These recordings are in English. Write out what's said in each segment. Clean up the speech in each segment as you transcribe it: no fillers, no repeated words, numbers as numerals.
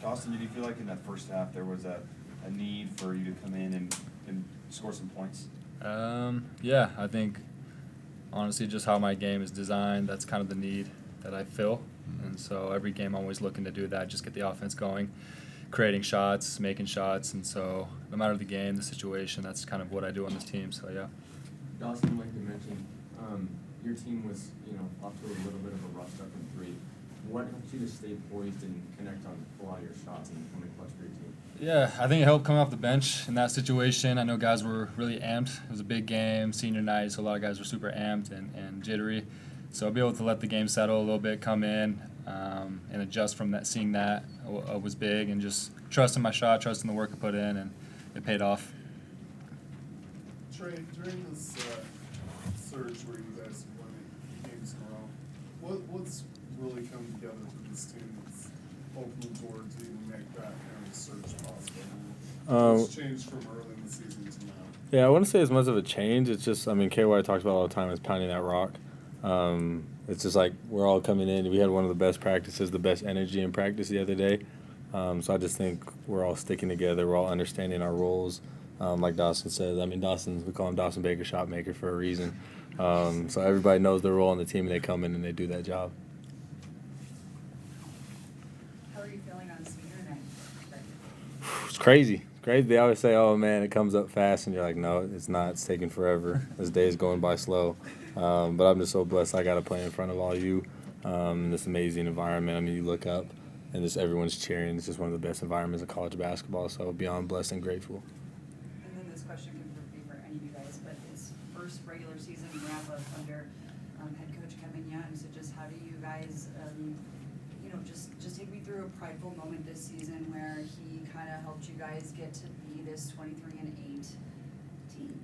Dawson, did you feel like in that first half there was a need for you to come in and score some points? Yeah, I think honestly just how my game is designed, that's kind of the need that I feel. And so every game I'm always looking to do that, just get the offense going, creating shots, making shots. And so no matter the game, the situation, that's kind of what I do on this team. So, yeah. Dawson, like you mentioned, your team was, off to a little bit of a rough start from three. What helped you to stay poised and connect on a lot of your shots and become a clutch for your team? Yeah, I think it helped coming off the bench in that situation. I know guys were really amped. It was a big game, senior night, so a lot of guys were super amped and jittery. So I'll be able to let the game settle a little bit, come in, and adjust from that. Seeing that was big, and just trusting my shot, trusting the work I put in, and it paid off. Trey, during this surge where you guys won 8 games in a row, what's really come together for this team that's opened the door to even make that kind of surge possible? What's changed from early in the season to now? Yeah, I wouldn't say as much of a change. It's just, KY talks about all the time is pounding that rock. It's just like we're all coming in. We had one of the best practices, the best energy in practice the other day. So I just think we're all sticking together. We're all understanding our roles. Like Dawson says, we call him Dawson Baker, shot maker for a reason. So everybody knows their role on the team, and they come in and they do that job. How are you feeling on senior night? It's crazy. They always say, oh, man, it comes up fast, and you're like, no, it's not. It's taking forever. This day is going by slow. But I'm just so blessed I got to play in front of all you in this amazing environment. You look up, and just everyone's cheering. It's just one of the best environments of college basketball, so beyond blessed and grateful. And then this question can be for any of you guys, but it's first regular season wrap-up under head coach Kevin Young. So just how do you guys, just take me through a prideful moment this season where he kind of helped you guys get to be this 23-8 team?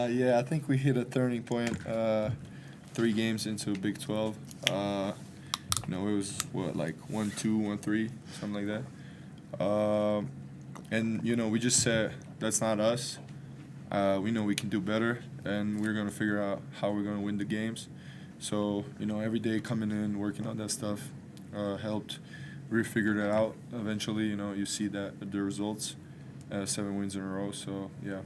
Yeah, I think we hit a turning point 3 games into Big 12. It was, 1-2, 1-3, something like that. And, we just said, that's not us. We know we can do better, and we're going to figure out how we're going to win the games. So, every day coming in, working on that stuff helped. We figured it out. Eventually, you see that the results. 7 wins in a row, so yeah.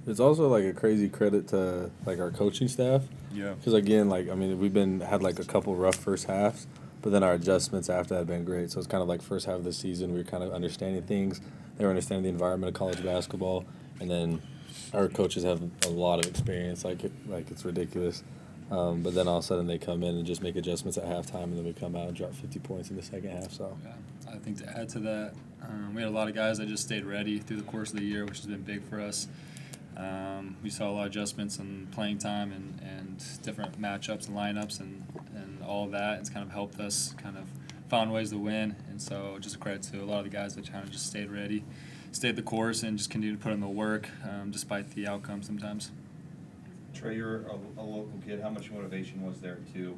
It's also a crazy credit to our coaching staff. Yeah. Because again, we've had a couple rough first halves, but then our adjustments after that have been great. So it's kind of first half of the season we were kind of understanding things. They were understanding the environment of college basketball, and then our coaches have a lot of experience. It's ridiculous. But then all of a sudden they come in and just make adjustments at halftime, and then we come out and drop 50 points in the second half. So Yeah, I think to add to that, we had a lot of guys that just stayed ready through the course of the year, which has been big for us. We saw a lot of adjustments in playing time and different matchups and lineups and all of that. It's kind of helped us kind of found ways to win. And so just a credit to a lot of the guys that kind of just stayed ready, stayed the course, and just continued to put in the work despite the outcome sometimes. Trey, you're a local kid. How much motivation was there to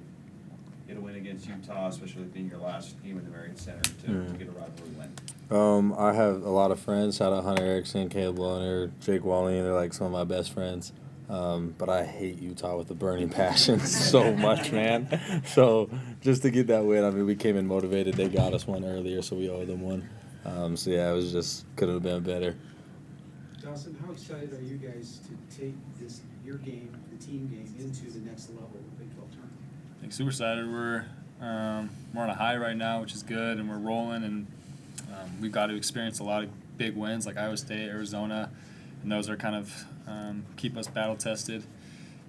get a win against Utah, especially being your last game in the Marriott Center, to get a rivalry win? I have a lot of friends. Shout out Hunter Erickson, Caleb Lohner, Jake Walling. They're some of my best friends. But I hate Utah with a burning passion so much, man. So just to get that win, we came in motivated. They got us one earlier, so we owe them one. So yeah, it was just could have been better. Dawson, how excited are you guys to take your game, the team game, into the next level of the Big 12 tournament? I think super excited. We're on a high right now, which is good, and we're rolling, and we've got to experience a lot of big wins like Iowa State, Arizona, and those are kind of keep us battle tested,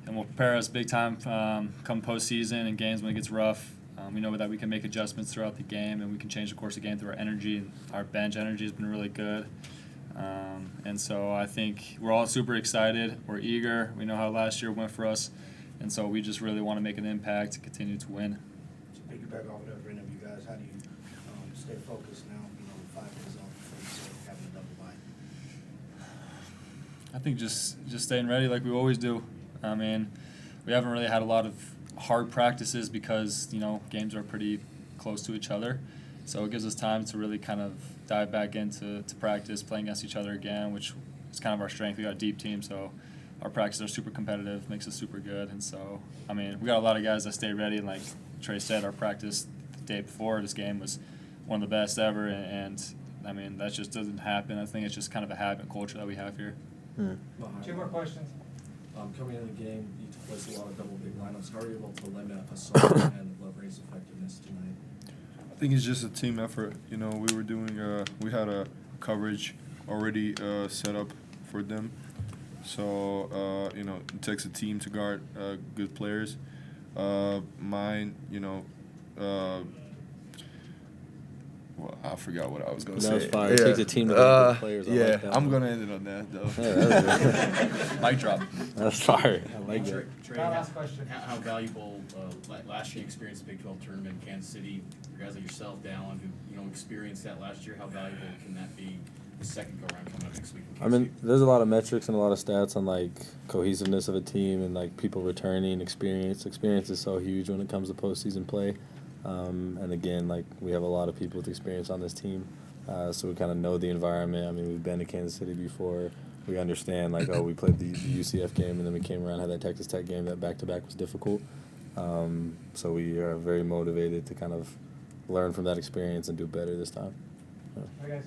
and will prepare us big time come postseason and games when it gets rough. We know that we can make adjustments throughout the game, and we can change the course of the game through our energy. And our bench energy has been really good. And so I think we're all super excited. We're eager. We know how last year went for us. And so we just really want to make an impact and continue to win. To piggyback off of every one of you guys, how do you stay focused now, 5 days off before you start having a double bye? I think just staying ready like we always do. We haven't really had a lot of hard practices because, games are pretty close to each other. So it gives us time to really kind of dive back into practice, playing against each other again, which is kind of our strength. We got a deep team, so our practices are super competitive, makes us super good. And so, we got a lot of guys that stay ready, and like Trey said, our practice day before this game was one of the best ever, and I mean, that just doesn't happen. I think it's just kind of a habit culture that we have here. Two more questions. Coming into the game, you placed a lot of double big lineups. How are you able to limit assault and Rivalry's effectiveness tonight? I think it's just a team effort. You know, we were doing we had a coverage already set up for them. So you know, it takes a team to guard good players. Mine, you know, well, I forgot what I was gonna say. That was fire. It takes a team to guard good players. I yeah, like that I'm one. gonna end it on that though. Yeah, that was good. Mic drop. That's fire. I like Trey, that. Trey, last question. How valuable, last year you experienced the Big 12 tournament in Kansas City, for guys like yourself, Dallin, who, experienced that last year, how valuable can that be the second go-around coming up next week in I Kansas mean, City? there's a lot of metrics and a lot of stats on like cohesiveness of a team and like people returning experience. Experience is so huge when it comes to postseason play. And again, like we have a lot of people with experience on this team, so we kind of know the environment. I mean, we've been to Kansas City before. We understand like, oh, we played the UCF game and then we came around, had that Texas Tech game that back-to-back was difficult. So we are very motivated to kind of learn from that experience and do better this time. Hi, guys.